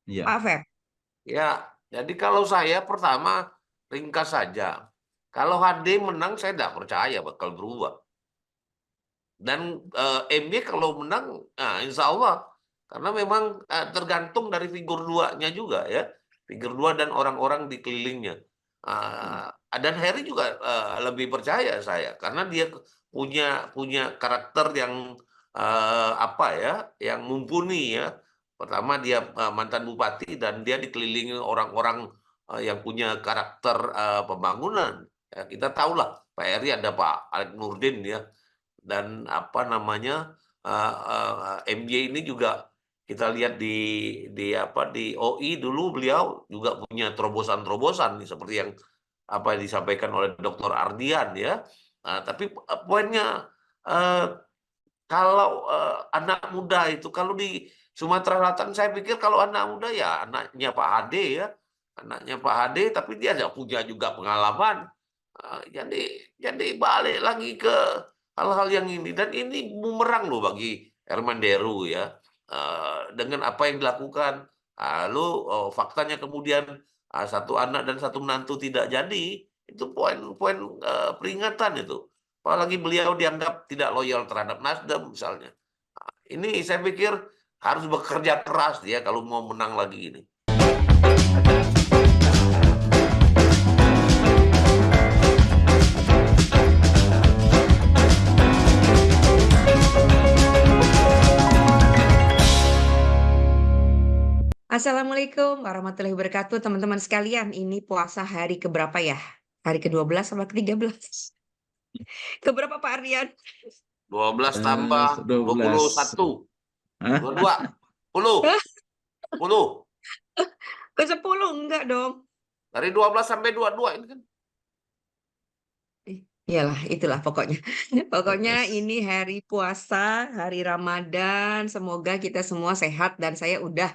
Iya. Pak Feb. Ya, jadi kalau saya pertama ringkas saja. Kalau HD menang saya tidak percaya bakal berubah. Dan MY kalau menang, nah, insya Allah. Karena memang tergantung dari figur duanya juga ya. Figur dua dan orang-orang di kelilingnya. Dan Harry juga lebih percaya saya. Karena dia punya karakter yang apa ya, yang mumpuni ya. Pertama dia mantan bupati dan dia dikelilingi orang-orang yang punya karakter pembangunan. Ya, kita tahulah Pak Heri ada Pak Alex Nurdin ya, dan apa namanya MJ ini juga kita lihat di OI dulu beliau juga punya terobosan-terobosan nih, seperti yang apa yang disampaikan oleh Dr. Ardian ya. Tapi poinnya kalau anak muda itu kalau di Sumatera Selatan saya pikir kalau anak muda ya anaknya Pak Hade ya, anaknya Pak Hade, tapi dia tidak punya juga pengalaman. Jadi balik lagi ke hal-hal yang ini, dan ini bumerang loh bagi Herman Deru ya. Dengan apa yang dilakukan, lalu faktanya kemudian satu anak dan satu menantu tidak jadi, itu poin-poin peringatan itu. Apalagi beliau dianggap tidak loyal terhadap Nasdem misalnya. Ini saya pikir harus bekerja keras dia kalau mau menang lagi ini. Assalamualaikum warahmatullahi wabarakatuh, teman-teman sekalian. Ini puasa hari keberapa ya? Hari ke-12 sama ke-13? Keberapa Pak Ardian? 12 tambah 12. 21. Hah? 22. 10. Ke-10 enggak dong. Dari 12 sampai 22 ini kan. Iyalah, itulah pokoknya. Pokoknya 12. ini hari puasa, hari Ramadan. Semoga kita semua sehat dan saya udah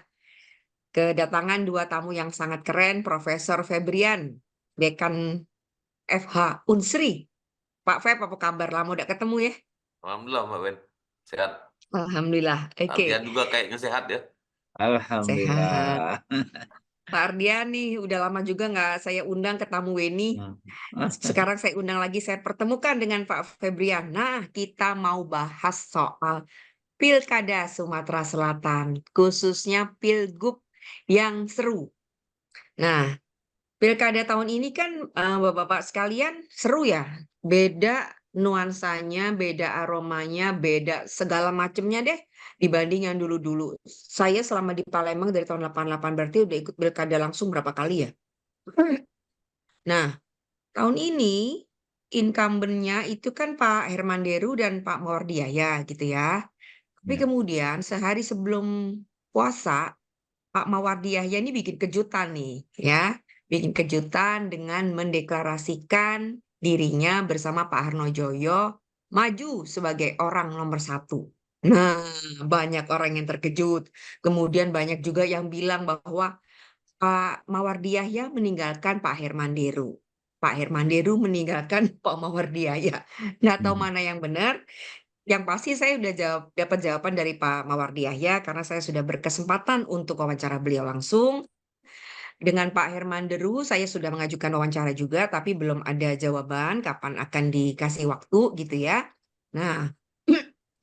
kedatangan dua tamu yang sangat keren, Profesor Febrian, Dekan FH Unsri. Pak Feb, apa kabar? Lama udah ketemu ya? Alhamdulillah Mbak Ben. Sehat. Alhamdulillah. Oke, Ardian juga kayaknya sehat ya. sehat. Alhamdulillah. Pak Ardian nih, udah lama juga nggak saya undang ke tamu Weni. Sekarang saya undang lagi, saya pertemukan dengan Pak Febrian. Nah, kita mau bahas soal Pilkada Sumatera Selatan, khususnya Pilgub yang seru. Nah, Pilkada tahun ini kan Bapak-bapak sekalian seru ya. Beda nuansanya, beda aromanya, beda segala macamnya deh dibanding yang dulu-dulu. Saya selama di Palembang dari tahun 88 berarti udah ikut Pilkada langsung berapa kali ya? Nah, tahun ini incumbent-nya itu kan Pak Herman Deru dan Pak Mordiaya gitu ya. Tapi Ya. kemudian sehari sebelum puasa Pak Mawardiahya ini bikin kejutan nih, ya. Bikin kejutan dengan mendeklarasikan dirinya bersama Pak Harnojoyo maju sebagai orang nomor satu. Nah, banyak orang yang terkejut. Kemudian banyak juga yang bilang bahwa Pak Mawardiahya meninggalkan Pak Herman Deru. Pak Herman Deru meninggalkan Pak Mawardiahya. Nggak tahu mana yang benar. Yang pasti saya udah dapat jawaban dari Pak Mawardi Yahya karena saya sudah berkesempatan untuk wawancara beliau langsung. Dengan Pak Herman Deru saya sudah mengajukan wawancara juga, tapi belum ada jawaban kapan akan dikasih waktu gitu ya. Nah,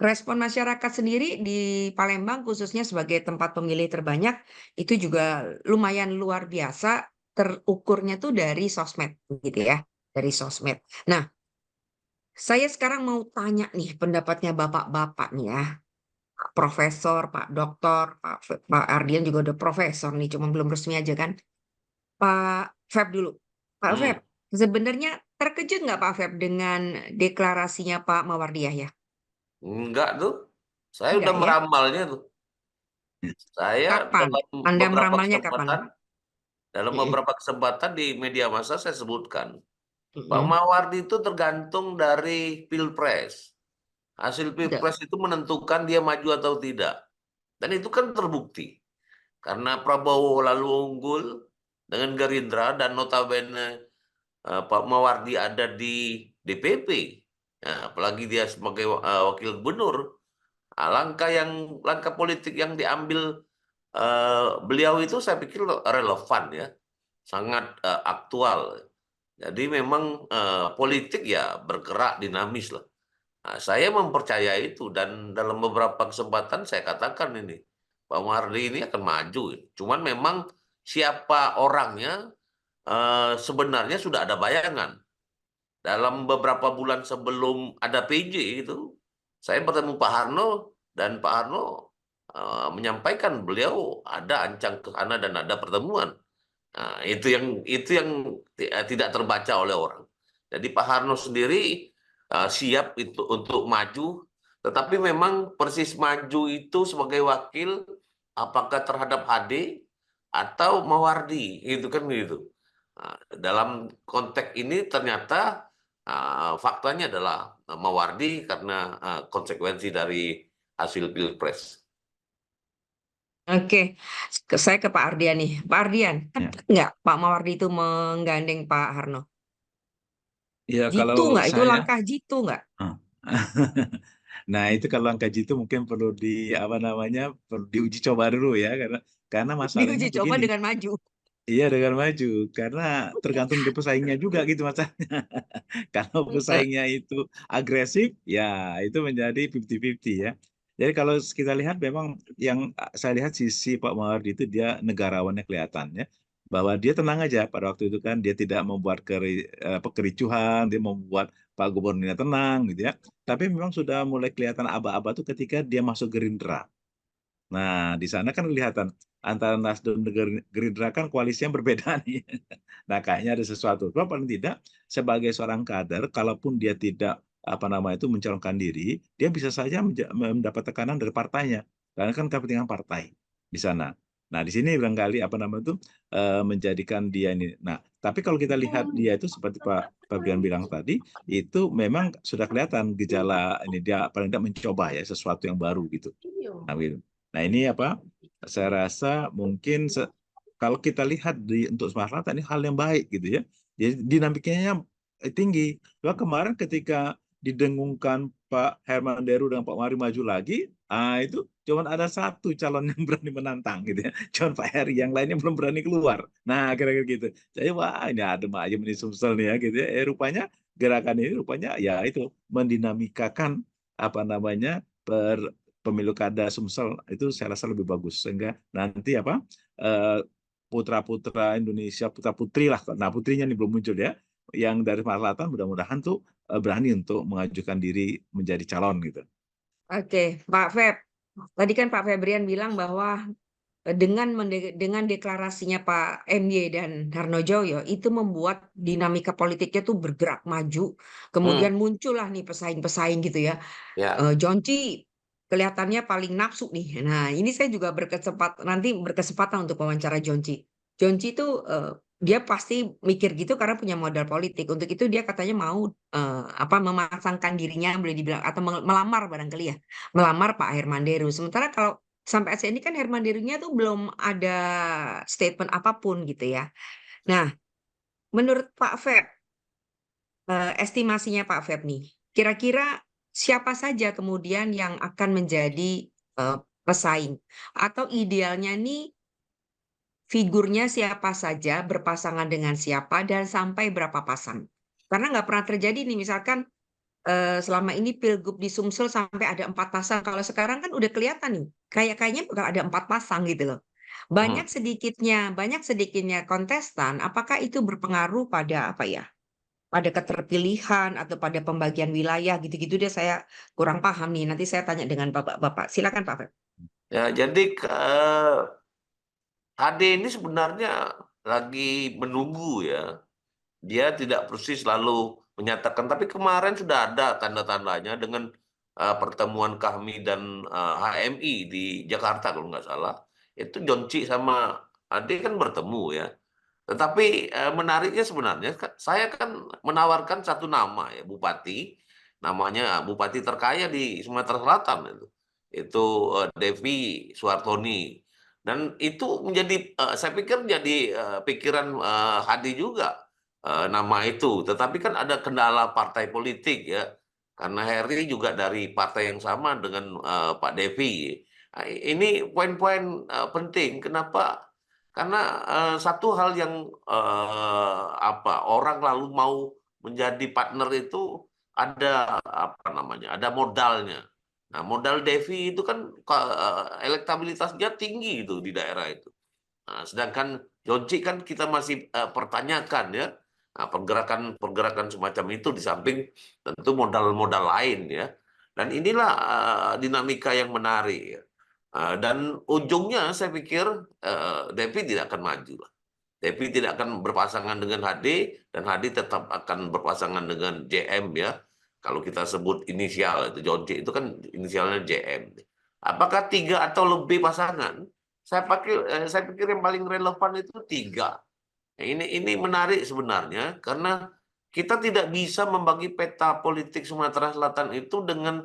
respon masyarakat sendiri di Palembang khususnya sebagai tempat pemilih terbanyak itu juga lumayan luar biasa, terukurnya tuh dari sosmed gitu ya, dari sosmed. Nah, saya sekarang mau tanya nih pendapatnya bapak-bapak nih ya. Pak Profesor, Pak Doktor, Pak Ardian juga udah profesor nih, cuma belum resmi aja kan. Pak Feb dulu. Pak Feb, Hmm. sebenarnya terkejut nggak Pak Feb dengan deklarasinya Pak Mawardiyah ya? Enggak tuh. Saya udah Enggak ya? meramalnya tuh. Saya Kapan? dalam Anda beberapa meramalnya kapan? kesempatan, Mm-mm. di media massa saya sebutkan, Pak Mm-mm. Mawardi itu tergantung dari Pilpres. Hasil Enggak. Pilpres itu menentukan dia maju atau tidak. Dan itu kan terbukti. Karena Prabowo lalu unggul dengan Gerindra dan notabene Pak Mawardi ada di DPP. Nah, apalagi dia sebagai wakil gubernur. Langkah politik yang diambil beliau itu saya pikir relevan ya, sangat aktual. Jadi memang politik ya bergerak dinamis lah. Nah, saya mempercayai itu dan dalam beberapa kesempatan saya katakan ini Pak Mardi ini akan maju. Cuman memang siapa orangnya sebenarnya sudah ada bayangan. Dalam beberapa bulan sebelum ada PJ itu, saya bertemu Pak Harno dan Pak Harno menyampaikan beliau ada ancang ke sana dan ada pertemuan. Nah, itu yang tidak terbaca oleh orang. Jadi Pak Harno sendiri siap itu untuk maju, tetapi memang persis maju itu sebagai wakil apakah terhadap HD atau Mawardi, itu kan gitu. Nah, dalam konteks ini ternyata faktanya adalah Mawardi karena konsekuensi dari hasil Pilpres. Oke, saya ke Pak Ardian nih. Pak Ardian, Ya, tepat nggak Pak Mawardi itu menggandeng Pak Harno? ya Jitu kalau nggak? Itu saya, langkah jitu nggak? ah. Nah itu kalau angka jitu mungkin perlu apa namanya, perlu diuji coba dulu ya, karena masalahnya Diuji coba begini. dengan maju. Iya dengan maju, karena tergantung dari pesaingnya juga gitu mas. Kalau pesaingnya itu agresif, ya itu menjadi 50-50 ya. Jadi kalau kita lihat memang yang saya lihat sisi Pak Mawardi itu dia negarawannya kelihatan ya. Bahwa dia tenang aja pada waktu itu kan, dia tidak membuat kericuhan, dia membuat Pak Gubernurnya tenang gitu ya. Tapi memang sudah mulai kelihatan aba-aba tuh ketika dia masuk Gerindra. Nah, di sana kan kelihatan antara Nasdem dan Gerindra kan koalisinya berbeda nih. Nah, kayaknya ada sesuatu. Kalau paling tidak sebagai seorang kader, kalaupun dia tidak apa nama itu mencalonkan diri, dia bisa saja mendapat tekanan dari partainya. Karena kan kepentingan partai di sana. Nah, di sini barangkali apa nama itu menjadikan dia ini. Nah, tapi kalau kita lihat dia itu seperti Pak Fabian bilang tadi, itu memang sudah kelihatan gejala ini dia paling tidak mencoba ya sesuatu yang baru gitu. Nah, gitu. Nah, ini apa? Saya rasa mungkin kalau kita lihat untuk Sumatera Selatan ini hal yang baik gitu ya. Jadi dinamikanya tinggi. Cuma kemarin ketika didengungkan Pak Herman Deru dan Pak Mari maju lagi, itu cuma ada satu calon yang berani menantang gitu ya. Cuma Pak Heri, yang lainnya belum berani keluar. Nah, kira-kira gitu. Jadi wah ini adem aja ini Sumsel nih ya gitu ya. Rupanya gerakan ini rupanya ya itu mendinamikakan apa namanya pemilu kada Sumsel itu saya rasa lebih bagus sehingga nanti apa putra-putra Indonesia, putra-putri lah, nah putrinya ini belum muncul ya, yang dari Sumatera Selatan mudah-mudahan tuh berani untuk mengajukan diri menjadi calon gitu. Oke, Pak Feb. Tadi kan Pak Febrian bilang bahwa dengan deklarasinya Pak MY dan Harnojoyo itu membuat dinamika politiknya tuh bergerak maju. Hmm, Kemudian muncullah nih pesaing-pesaing gitu ya. ya. Jonci kelihatannya paling nafsu nih. Nah, ini saya juga nanti berkesempatan untuk wawancara Jonci. Jonci itu dia pasti mikir gitu karena punya modal politik. Untuk itu dia katanya mau memasangkan dirinya boleh dibilang atau melamar barangkali ya, melamar Pak Herman Deru. Sementara kalau sampai saat ini kan Herman Derunya tuh belum ada statement apapun gitu ya. Nah, menurut Pak Feb, estimasinya Pak Feb nih, kira-kira siapa saja kemudian yang akan menjadi pesaing? Atau idealnya nih figurnya siapa saja berpasangan dengan siapa dan sampai berapa pasang? Karena nggak pernah terjadi nih misalkan selama ini Pilgub di Sumsel sampai ada 4 pasang. Kalau sekarang kan udah kelihatan nih, kayaknya bakal ada 4 pasang gitu loh. Hmm. Banyak sedikitnya kontestan, apakah itu berpengaruh pada apa ya? Pada keterpilihan atau pada pembagian wilayah gitu-gitu deh saya kurang paham nih. Nanti saya tanya dengan Bapak-bapak. Silakan Pak Feb. Ya, jadi HD ini sebenarnya lagi menunggu ya. Dia tidak persis lalu menyatakan, tapi kemarin sudah ada tanda-tandanya dengan pertemuan kami dan HMI di Jakarta kalau nggak salah. Itu Jonci sama Ade kan bertemu ya. Tetapi menariknya sebenarnya saya kan menawarkan satu nama ya, bupati, namanya bupati terkaya di Sumatera Selatan itu. Itu Devi Suartoni. Dan itu menjadi saya pikir jadi pikiran Hadi juga nama itu. Tetapi kan ada kendala partai politik ya. Karena Heri juga dari partai yang sama dengan Pak Devi. Ini poin-poin penting. Kenapa? Karena satu hal yang orang lalu mau menjadi partner itu ada ada modalnya. Nah, modal Devi itu kan elektabilitasnya tinggi itu di daerah itu. Nah, sedangkan Jonci kan kita masih pertanyakan ya. Nah, pergerakan semacam itu di samping tentu modal-modal lain ya. Dan inilah dinamika yang menarik ya. Dan ujungnya saya pikir Devi tidak akan maju lah. Devi tidak akan berpasangan dengan HD dan HD tetap akan berpasangan dengan JM ya. Kalau kita sebut inisial itu Jonci itu kan inisialnya JM. Apakah 3 atau lebih pasangan? Saya pikir yang paling relevan itu 3. Ini menarik sebenarnya karena kita tidak bisa membagi peta politik Sumatera Selatan itu dengan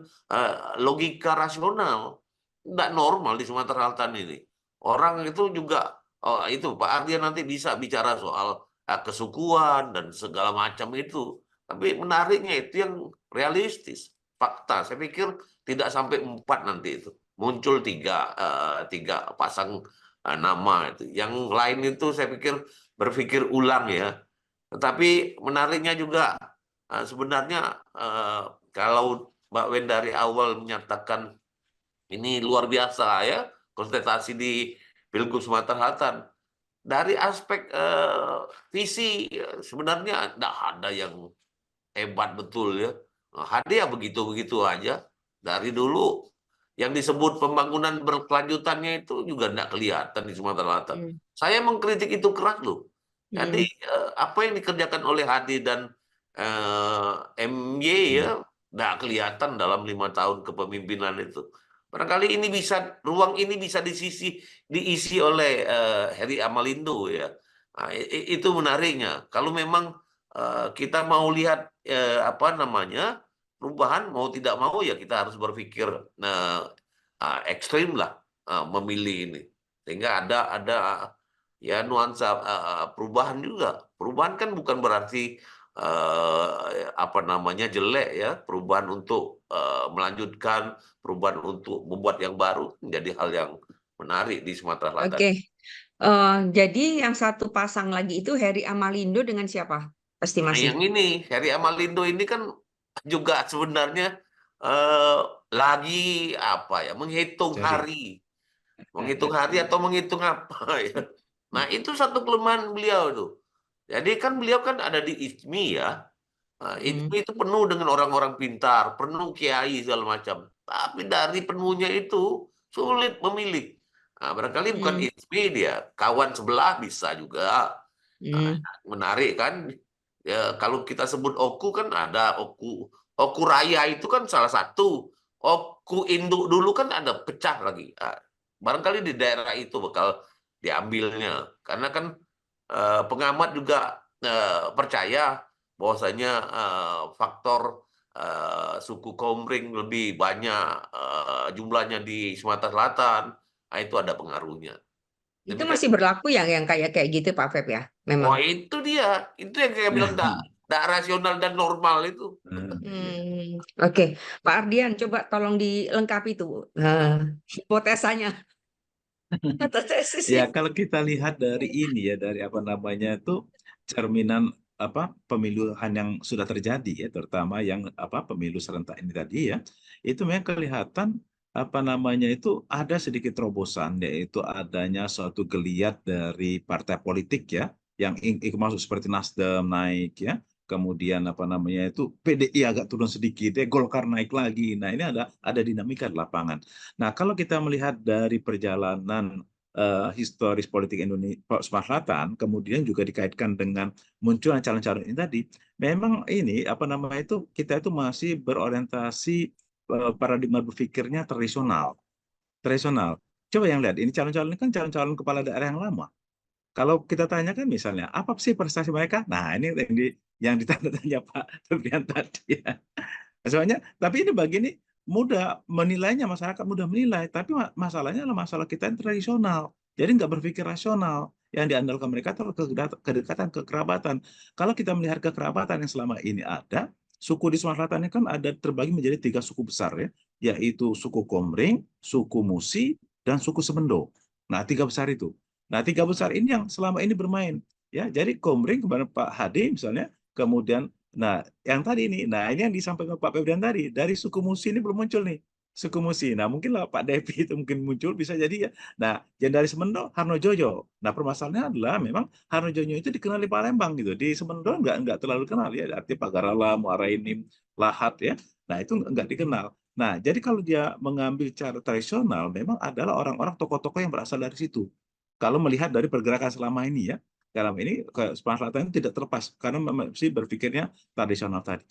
logika rasional. Nggak normal di Sumatera Selatan ini. Orang itu juga, itu Pak Ardian nanti bisa bicara soal kesukuan dan segala macam itu. Tapi menariknya itu yang realistis, fakta. Saya pikir tidak sampai 4 nanti itu. Muncul 3 pasang nama itu. Yang lain itu saya pikir berpikir ulang ya. Tetapi menariknya juga sebenarnya kalau Mbak Wen dari awal menyatakan ini luar biasa ya kontestasi di Pilgub Sumatera Selatan. Dari aspek visi sebenarnya tidak ada yang hebat betul ya. HD ya begitu-begitu aja. Dari dulu yang disebut pembangunan berkelanjutannya itu juga tidak kelihatan di Sumatera Selatan. Saya mengkritik itu keras loh. Jadi apa yang dikerjakan oleh Hadi dan MY ya tidak kelihatan dalam 5 tahun kepemimpinan itu. Barangkali ruang ini bisa diisi oleh Heri Amalindo ya. Nah, itu menariknya. Kalau memang kita mau lihat perubahan mau tidak mau ya kita harus berpikir ekstrim lah memilih ini sehingga ada ya nuansa perubahan juga. Perubahan kan bukan berarti jelek ya. Perubahan untuk melanjutkan, perubahan untuk membuat yang baru menjadi hal yang menarik di Sumatera Selatan. Oke. Jadi yang satu pasang lagi itu Heri Amalindo dengan siapa? Estimasi. Yang ini Heri Amalindo ini kan juga sebenarnya lagi menghitung hari atau menghitung apa ya. Nah itu satu kelemahan beliau tuh. Jadi kan beliau kan ada di ISMI ya. Nah, ISMI itu penuh dengan orang-orang pintar, penuh kiai segala macam. Tapi dari penuhnya itu sulit memilih. Nah, barangkali bukan ISMI dia, kawan sebelah bisa juga. Nah, menarik kan? Ya, kalau kita sebut Oku kan ada Oku Raya itu kan salah satu. Oku Induk dulu kan ada pecah lagi. Nah, barangkali di daerah itu bakal diambilnya. Karena kan pengamat juga percaya bahwasanya faktor suku Komering lebih banyak jumlahnya di Sumatera Selatan. Nah, itu ada pengaruhnya. Itu masih berlaku yang kayak gitu Pak Feb ya, memang. Wah itu dia, itu yang saya bilang tidak rasional dan normal itu. Oke, Pak Ardian coba tolong dilengkapi tuh hipotesanya atau tesisnya. Ya, kalau kita lihat dari ini ya, dari itu cerminan pemiluhan yang sudah terjadi ya, terutama yang pemilu serentak ini tadi ya, itu memang kelihatan itu ada sedikit terobosan, yaitu adanya suatu geliat dari partai politik ya, yang ikut masuk seperti Nasdem naik ya, kemudian itu PDI agak turun sedikit ya, Golkar naik lagi. Nah, ini ada dinamika di lapangan. Nah, kalau kita melihat dari perjalanan historis politik Indonesia Sumatera Selatan, kemudian juga dikaitkan dengan munculnya calon-calon ini tadi, memang ini kita itu masih berorientasi paradigma berpikirnya tradisional. Coba yang lihat, ini calon-calon ini kan calon-calon kepala daerah yang lama. Kalau kita tanyakan misalnya, apa sih prestasi mereka? Nah, ini yang ditanya Pak Febrian tadi ya. Soalnya, tapi ini begini, mudah menilainya, masyarakat mudah menilai, tapi masalahnya adalah masalah kita yang tradisional. Jadi nggak berpikir rasional. Yang diandalkan mereka adalah kedekatan, kekerabatan. Kalau kita melihat kekerabatan yang selama ini ada, suku di Sumatera Selatan ini kan ada terbagi menjadi 3 suku besar ya, yaitu suku Komering, suku Musi, dan suku Semendo. Nah, 3 besar itu. Nah, 3 besar ini yang selama ini bermain ya. Jadi Komering kepada Pak Hadi misalnya, kemudian yang tadi ini, ini yang disampaikan Pak Febrian tadi, dari suku Musi ini belum muncul nih. Suku Musi. Nah, mungkin lah Pak Devi itu mungkin muncul, bisa jadi ya. Nah, yang dari Semendo, Harnojoyo. Nah, permasalahannya adalah memang Harnojoyo itu dikenal di Palembang gitu. Di Semendo nggak terlalu kenal ya. Artinya Pagarala, Muara Enim, Lahat ya. Nah, itu nggak dikenal. Nah, jadi kalau dia mengambil cara tradisional, memang adalah orang-orang tokoh-tokoh yang berasal dari situ. Kalau melihat dari pergerakan selama ini ya, dalam ini ke Sumatera Selatan itu tidak terlepas karena masih berpikirnya tradisional tadi.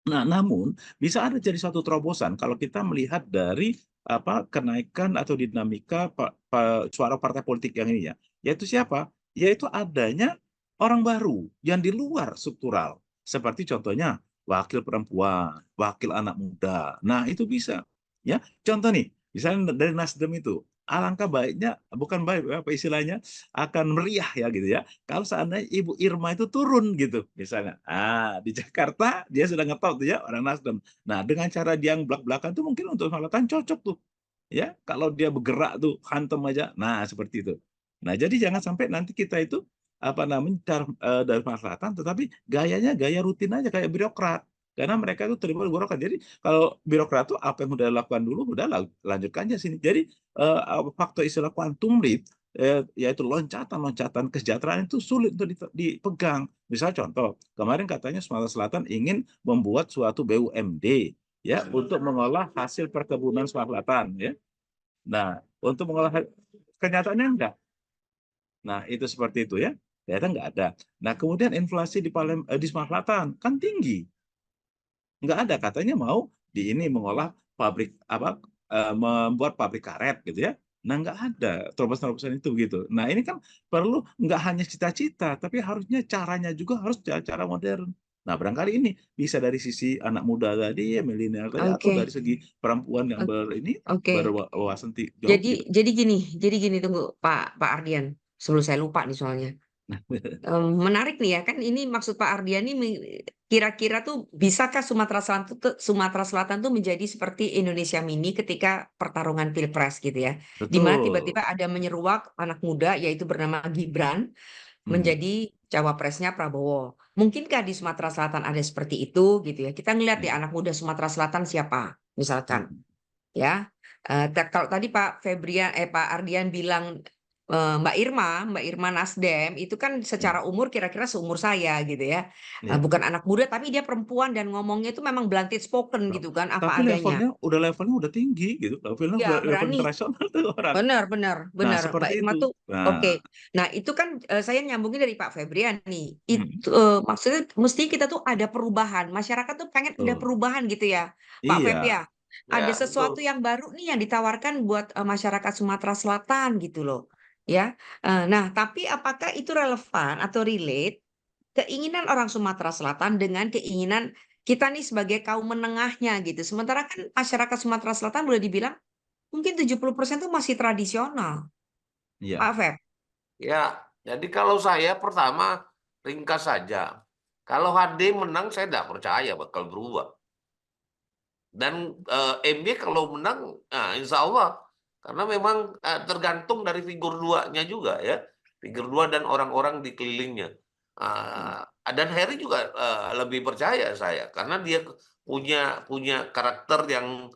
Nah, namun bisa ada jadi suatu terobosan kalau kita melihat dari kenaikan atau dinamika suara partai politik yang ini ya, yaitu siapa? Yaitu adanya orang baru yang di luar struktural, seperti contohnya wakil perempuan, wakil anak muda. Nah, itu bisa. Ya, contoh nih, misalnya dari Nasdem itu, alangkah baiknya, bukan baik apa istilahnya, akan meriah ya gitu ya kalau seandainya Ibu Irma itu turun gitu misalnya. Di Jakarta dia sudah ngetop tuh ya orang Nasdem. Nah, dengan cara dia yang belak-belakan tuh mungkin untuk Selatan cocok tuh. Ya, kalau dia bergerak tuh hantem aja. Nah, seperti itu. Nah, jadi jangan sampai nanti kita itu dari Selatan tetapi gayanya gaya rutin aja kayak birokrat. Karena mereka itu terlibat birokrat. Jadi kalau birokrat tuh apa yang udah lakukan dulu udah lanjutkan aja sini. Jadi faktor istilah quantum leap yaitu loncatan-loncatan kesejahteraan itu sulit untuk dipegang. Misal contoh, kemarin katanya Sumatera Selatan ingin membuat suatu BUMD ya untuk mengolah hasil perkebunan Sumatera Selatan ya. Nah, untuk mengolah kenyataannya enggak. Nah, itu seperti itu ya. Ternyata enggak ada. Nah, kemudian inflasi di Sumatera Selatan kan tinggi. Enggak ada katanya mau di ini mengolah pabrik membuat pabrik karet gitu ya. Nah, nggak ada terobosan-terobosan itu gitu. Nah, ini kan perlu nggak hanya cita-cita, tapi harusnya caranya juga harus cara modern. Nah, barangkali ini bisa dari sisi anak muda tadi, ya milenial tadi, atau dari Oke, segi perempuan yang oke. berwawasan jauh gitu. Jadi gini tunggu Pak Ardian, sebelum saya lupa nih soalnya. Menarik nih ya kan ini maksud Pak Ardian ini kira-kira tuh bisakah Sumatera Selatan tuh menjadi seperti Indonesia Mini ketika pertarungan Pilpres gitu ya. Di mana Betul. tiba-tiba ada menyeruak anak muda yaitu bernama Gibran Hmm. menjadi cawapresnya Prabowo. Mungkinkah di Sumatera Selatan ada seperti itu gitu ya. Kita ngelihat di Hmm. anak muda Sumatera Selatan siapa misalkan Hmm. ya. Kalau tadi Pak Ardian bilang Mbak Irma Nasdem itu kan Hmm. secara umur kira-kira seumur saya gitu ya. Ya. Bukan anak muda tapi dia perempuan dan ngomongnya itu memang blunt spoken gitu kan Tapi apa adanya. levelnya udah tinggi gitu. Levelnya Ya level berani. internasional tuh orang. Benar, benar, Nah, benar. Mbak seperti Irma itu. tuh oke. Nah, Nah, itu kan saya nyambungin dari Pak Febrian nih. hmm. Maksudnya mesti kita tuh ada perubahan. Masyarakat tuh pengen ada Betul. perubahan gitu ya, Pak Feb Iya. ya. Ya, Ada betul. sesuatu yang baru nih yang ditawarkan buat masyarakat Sumatera Selatan gitu loh. Ya. Nah, tapi apakah itu relevan atau relate keinginan orang Sumatera Selatan dengan keinginan kita nih sebagai kaum menengahnya gitu. Sementara kan masyarakat Sumatera Selatan boleh dibilang mungkin 70% tuh masih tradisional, Iya. Pak Feb. Ya, jadi kalau saya pertama ringkas saja. Kalau HD menang saya tidak percaya bakal berubah. Dan MB kalau menang, insya Allah. Karena memang tergantung dari figur duanya juga ya. Figur dua dan orang-orang di kelilingnya. Dan Harry juga lebih percaya saya. Karena dia punya karakter yang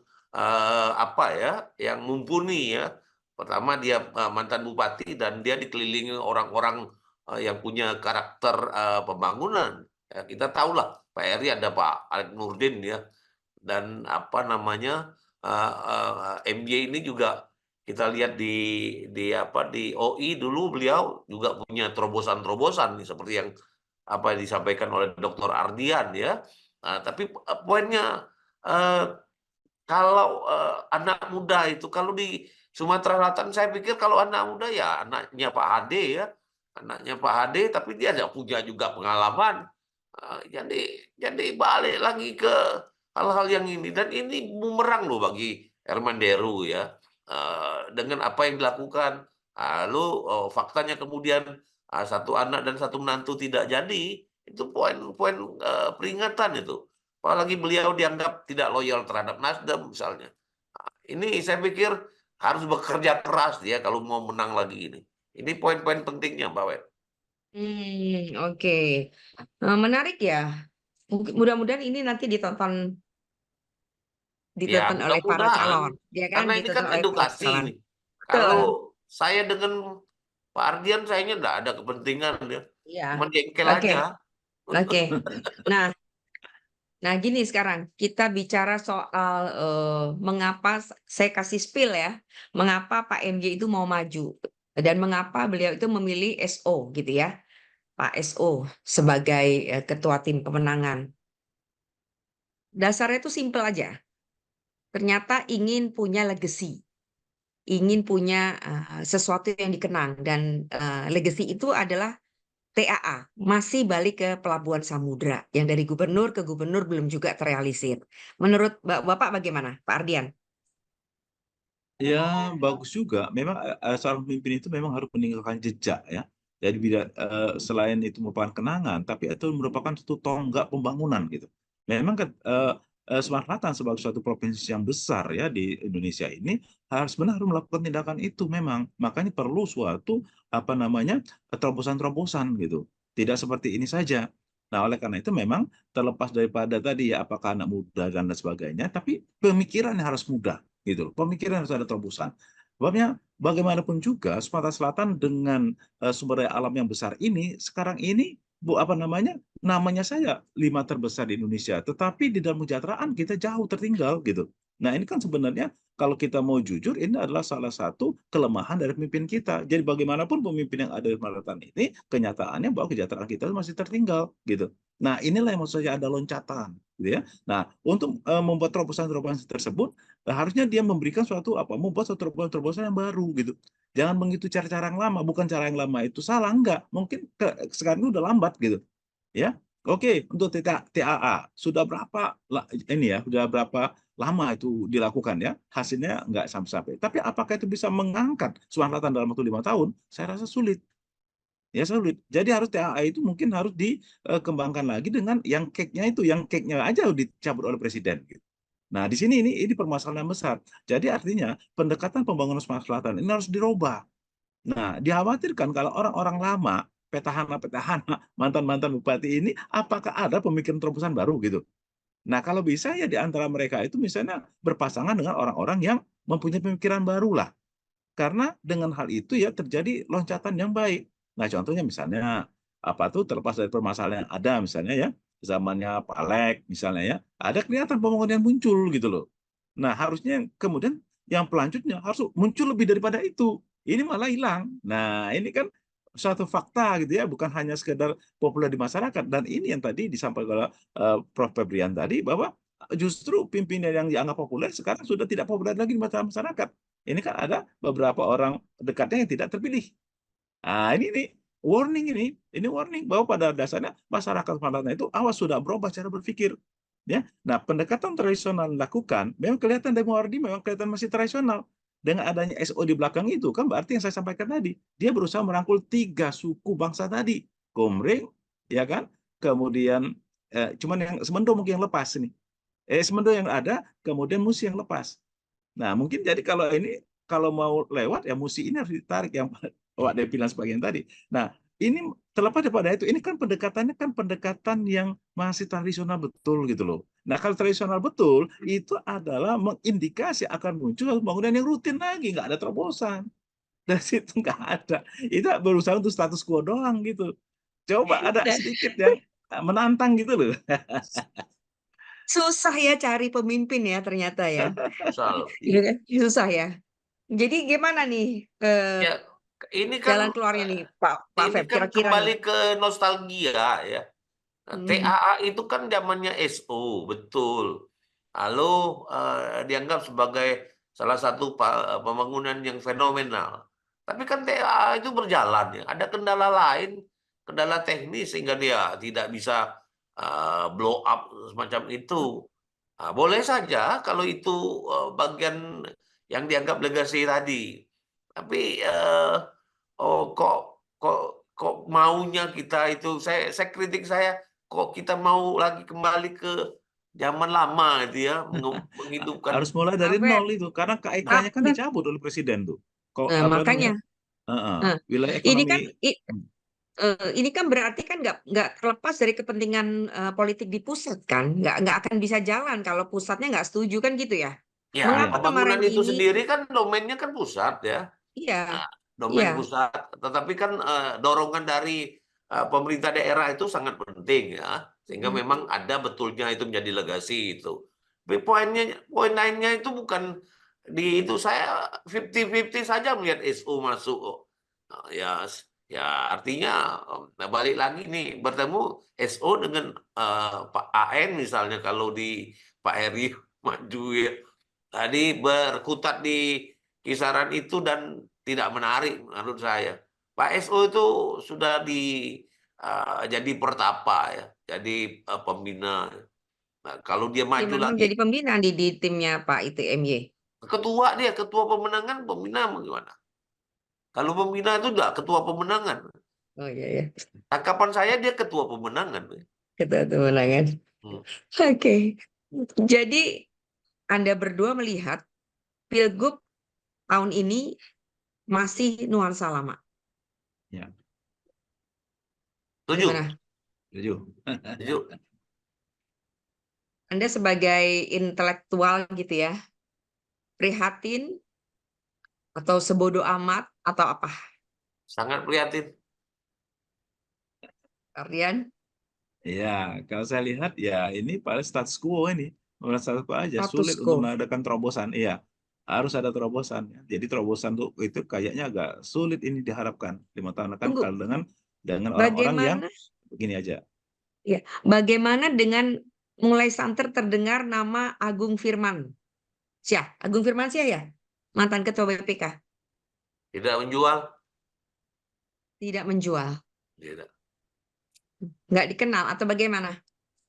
apa ya, yang mumpuni ya. Pertama dia mantan bupati dan dia dikelilingi orang-orang yang punya karakter pembangunan. Ya, kita tahulah Pak Heri ada Pak Alek Nurdin ya, dan apa namanya MY ini juga kita lihat di OI dulu beliau juga punya terobosan-terobosan nih seperti yang apa yang disampaikan oleh Dr. Ardian ya. Tapi poinnya kalau anak muda itu kalau di Sumatera Selatan saya pikir kalau anak muda ya anaknya Pak Hade ya, anaknya Pak Hade tapi dia tidak punya juga pengalaman. Jadi balik lagi ke hal-hal yang ini dan ini bumerang loh bagi Herman Deru ya. Dengan apa yang dilakukan. Lalu faktanya kemudian satu anak dan satu menantu tidak jadi, itu poin-poin peringatan itu. apalagi beliau dianggap tidak loyal terhadap Nasdem misalnya. Nah, ini saya pikir harus bekerja keras dia kalau mau menang lagi ini. Ini poin-poin pentingnya, Mbak Wet. Oke. Menarik ya. Mudah-mudahan ini nanti ditonton Ya, oleh para mudah-mudahan. calon, ya kan? Karena ini kan Ditonton oleh para edukasi calon. ini. Kalau Betul. saya dengan Pak Ardian, sayanya enggak ada kepentingan ya. Iya. Cuma jengkel Oke. aja. Oke. Nah, gini sekarang kita bicara soal mengapa saya kasih spill ya, mengapa Pak MJ itu mau maju dan mengapa beliau itu memilih SO gitu ya, Pak SO sebagai ketua tim pemenangan. Dasarnya itu simpel aja. Ternyata ingin punya legacy, ingin punya sesuatu yang dikenang dan legacy itu adalah TAA, masih balik ke Pelabuhan Samudra yang dari gubernur ke gubernur belum juga terrealisir. Menurut Bapak bagaimana, Pak Ardian? Ya, bagus juga. Memang seorang pemimpin itu memang harus meninggalkan jejak ya. Jadi selain itu merupakan kenangan, tapi itu merupakan satu tonggak pembangunan gitu. Memang kan Sumatera Selatan sebagai suatu provinsi yang besar ya di Indonesia ini harus benar melakukan tindakan itu memang. Makanya perlu suatu apa namanya terobosan-terobosan gitu. Tidak seperti ini saja. Nah, oleh karena itu memang terlepas daripada tadi ya apakah anak muda dan lain sebagainya, tapi pemikirannya harus muda gitu. Pemikiran harus ada terobosan. Sebabnya bagaimanapun juga Sumatera Selatan dengan sumber daya alam yang besar ini sekarang ini namanya saya 5 terbesar di Indonesia, tetapi di dalam kesejahteraan kita jauh tertinggal gitu. Nah ini kan sebenarnya kalau kita mau jujur ini adalah salah satu kelemahan dari pemimpin kita. Jadi bagaimanapun pemimpin yang ada di Sumatera Selatan ini kenyataannya bahwa kesejahteraan kita masih tertinggal gitu. Nah inilah yang maksud saya ada loncatan gitu ya. Nah untuk membuat terobosan-terobosan tersebut harusnya dia memberikan membuat suatu terobosan yang baru gitu. Jangan begitu cara-cara yang lama, bukan cara yang lama itu salah, enggak. Mungkin sekarang itu udah lambat gitu. Ya. Oke, untuk TAA sudah berapa lama itu dilakukan ya? Hasilnya enggak sampai-sampai. Tapi apakah itu bisa mengangkat Sumatera Selatan dalam waktu 5 tahun? Saya rasa sulit. Ya sulit. Jadi harus TAA itu mungkin harus dikembangkan lagi dengan yang cake-nya aja dicabut oleh presiden gitu. Nah, di sini ini permasalahan besar. Jadi artinya pendekatan pembangunan Sumatera Selatan ini harus dirubah. Nah, dikhawatirkan kalau orang-orang lama, petahana-petahana, mantan-mantan bupati ini, apakah ada pemikiran terobosan baru gitu. Nah, kalau bisa ya di antara mereka itu misalnya berpasangan dengan orang-orang yang mempunyai pemikiran baru lah. Karena dengan hal itu ya terjadi loncatan yang baik. Nah, contohnya misalnya apa tuh terlepas dari permasalahan yang ada misalnya ya, zamannya Pak Lek misalnya ya, ada kelihatan pembangunan yang muncul gitu loh. Nah, harusnya kemudian yang pelanjutnya harus muncul lebih daripada itu. Ini malah hilang. Nah, ini kan suatu fakta gitu ya, bukan hanya sekedar populer di masyarakat. Dan ini yang tadi disampaikan oleh Prof. Febrian tadi bahwa justru pimpinan yang dianggap populer sekarang sudah tidak populer lagi di masyarakat. Ini kan ada beberapa orang dekatnya yang tidak terpilih. Nah, ini nih ini warning bahwa pada dasarnya masyarakat Malaysia itu awas sudah berubah cara berpikir. Ya, nah pendekatan tradisional dilakukan, memang kelihatan Demoardi memang kelihatan masih tradisional. Dengan adanya SO di belakang itu kan berarti yang saya sampaikan tadi, dia berusaha merangkul 3 suku bangsa tadi, Komering, ya kan, kemudian cuman yang Semendo mungkin yang lepas ini, Semendo yang ada, kemudian Musi yang lepas. Nah, mungkin jadi kalau mau lewat ya Musi ini harus ditarik yang Wak Devi dan sebagainya tadi. Nah, ini terlepas daripada itu, ini kan pendekatannya kan pendekatan yang masih tradisional betul gitu loh. Nah, kalau tradisional betul, itu adalah mengindikasi akan muncul bangunan yang rutin lagi, nggak ada terobosan. Dan situ nggak ada. Itu berusaha untuk status quo doang gitu. Coba ada Nah, sedikit yang menantang gitu loh. susah ya cari pemimpin ya ternyata ya. Susah loh. Iya kan? Susah ya. Jadi gimana nih Ya, ini kan jalan keluarnya nih Pak ini Feb kan kira-kira nih? kembali ke nostalgia ya. Nah, Hmm. TAA itu kan zamannya SO, betul. Lalu dianggap sebagai salah satu pembangunan yang fenomenal. Tapi kan TAA itu berjalan ya. Ada kendala lain, kendala teknis sehingga dia tidak bisa blow up semacam itu. Nah, boleh saja kalau itu bagian yang dianggap legasi tadi. Tapi oh kok kok maunya kita itu saya kritik saya kok kita mau lagi kembali ke zaman lama itu ya, menghidupkan. Harus mulai dari Afet, nol itu, karena KIK-nya kan Afet. dicabut oleh presiden tuh. Kok Nah, apa makanya, namanya? nah, Wilayah ini kan ekonomi. ini kan berarti kan nggak terlepas dari kepentingan politik di pusat kan, nggak akan bisa jalan kalau pusatnya nggak setuju kan gitu ya. Ya, Mengapa Iya, pembangunan kemarin itu ini? sendiri kan domainnya kan pusat ya. Iya, Nah, domain iya. pusat, tetapi kan dorongan dari pemerintah daerah itu sangat penting ya, sehingga Mm. memang ada betulnya itu menjadi legasi itu. Tapi poin lainnya itu bukan di itu, saya 50-50 saja melihat SO masuk. Nah, ya artinya balik lagi nih bertemu SO dengan Pak AN misalnya, kalau di Pak Heri maju ya. Tadi berkutat di kisaran itu dan tidak menarik menurut saya. Pak SO itu sudah jadi pertapa ya, jadi pembina. Nah, kalau dia maju Gimana lagi, menjadi pembina di timnya Pak itu MY? ketua pemenangan, pembina bagaimana? Kalau pembina itu udah ketua pemenangan. Oh iya ya, Tangkapan saya dia ketua pemenangan. ketua kemenangan. Hmm. Oke, jadi Anda berdua melihat Pilgub tahun ini masih nuansa lama. ya, Setuju? Gimana? setuju. Setuju. Anda sebagai intelektual gitu ya, prihatin atau sebodoh amat atau apa? Sangat prihatin. Ardian, Ya, kalau saya lihat ya ini pada status quo ini. Status quo aja, status sulit untuk quo. mengadakan terobosan. Iya, harus ada terobosan. Jadi terobosan tuh itu kayaknya agak sulit ini diharapkan 5 tahun akan Tunggu, kalau dengan orang-orang yang bagaimana? begini aja. Ya, bagaimana dengan mulai santer terdengar nama Agung Firman? Syah, Agung Firmansyah ya? Mantan Ketua BPK. Tidak menjual. Tidak menjual. Tidak. Nggak dikenal atau bagaimana?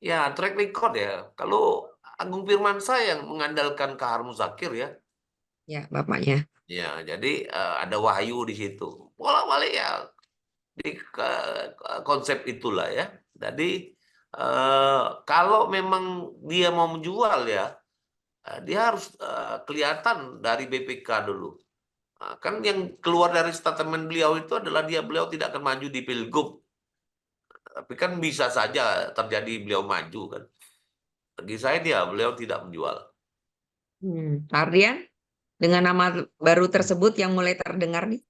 Ya, track record ya. Kalau Agung Firmansyah yang mengandalkan Kahar Muzakir ya. Ya, bapaknya. Ya, jadi ada wahyu di situ. Bolak-balik ya di konsep itulah ya. Jadi kalau memang dia mau menjual ya, dia harus kelihatan dari BPK dulu. Nah, kan yang keluar dari statement beliau itu adalah beliau tidak akan maju di Pilgub. Tapi kan bisa saja terjadi beliau maju kan. Bagi saya beliau tidak menjual. Ardian, dengan nama baru tersebut yang mulai terdengar nih.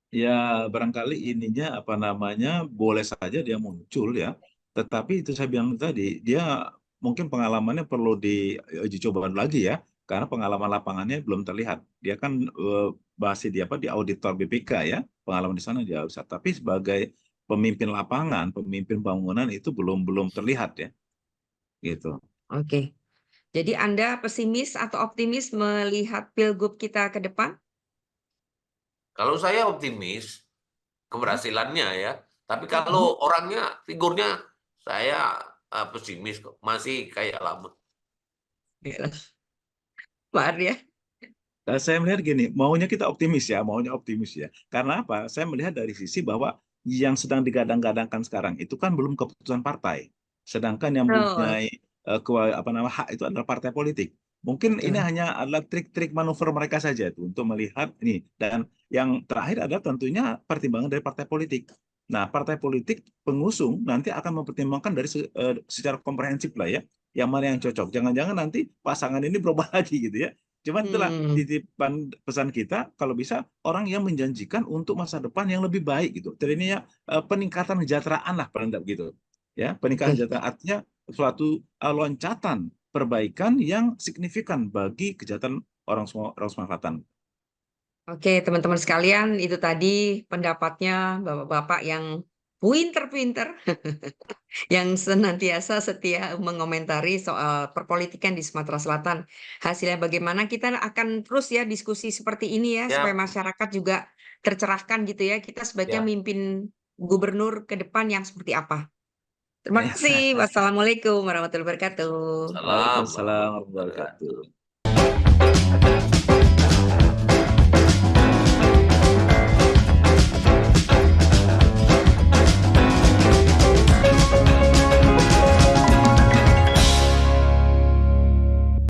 Ya, barangkali ininya apa namanya boleh saja dia muncul ya. Tetapi itu saya bilang tadi, dia mungkin pengalamannya perlu diuji coba lagi ya, karena pengalaman lapangannya belum terlihat. Dia kan masih di auditor BPK ya, pengalaman di sana dia bisa. Tapi sebagai pemimpin lapangan, pemimpin bangunan itu belum terlihat ya, gitu. Oke. Jadi Anda pesimis atau optimis melihat Pilgub kita ke depan? Kalau saya optimis keberhasilannya ya. Tapi kalau orangnya, figurnya, saya pesimis kok. Masih kayak lama. Ya, Pak Arya. Dan saya melihat gini, maunya optimis ya. Karena apa? Saya melihat dari sisi bahwa yang sedang digadang-gadangkan sekarang itu kan belum keputusan partai. Sedangkan yang Oh, mempunyai hak itu adalah partai politik. Mungkin ini betul. hanya adalah trik-trik manuver mereka saja itu untuk melihat ini. Dan yang terakhir adalah tentunya pertimbangan dari partai politik. Nah, partai politik pengusung nanti akan mempertimbangkan dari secara komprehensif lah ya, yang mana yang cocok. Jangan-jangan nanti pasangan ini berubah lagi gitu ya. Cuman itulah Hmm, titipan pesan kita, kalau bisa orang yang menjanjikan untuk masa depan yang lebih baik gitu. Jadi ini ya peningkatan kesejahteraan lah paling tidak begitu. Ya, peningkatan oke. kesejahteraan artinya suatu loncatan perbaikan yang signifikan bagi kesejahteraan orang Sumatera Selatan. Oke, teman-teman sekalian, itu tadi pendapatnya bapak-bapak yang pinter-pinter, yang senantiasa setia mengomentari soal perpolitikan di Sumatera Selatan. Hasilnya bagaimana? Kita akan terus ya diskusi seperti ini ya, supaya Ya, masyarakat juga tercerahkan gitu ya. Kita sebaiknya ya. mimpin gubernur ke depan yang seperti apa. Terima Ya. kasih. Wassalamualaikum warahmatullahi wabarakatuh. Salam Waalaikumsalam warahmatullahi warahmatullahi wabarakatuh. wabarakatuh.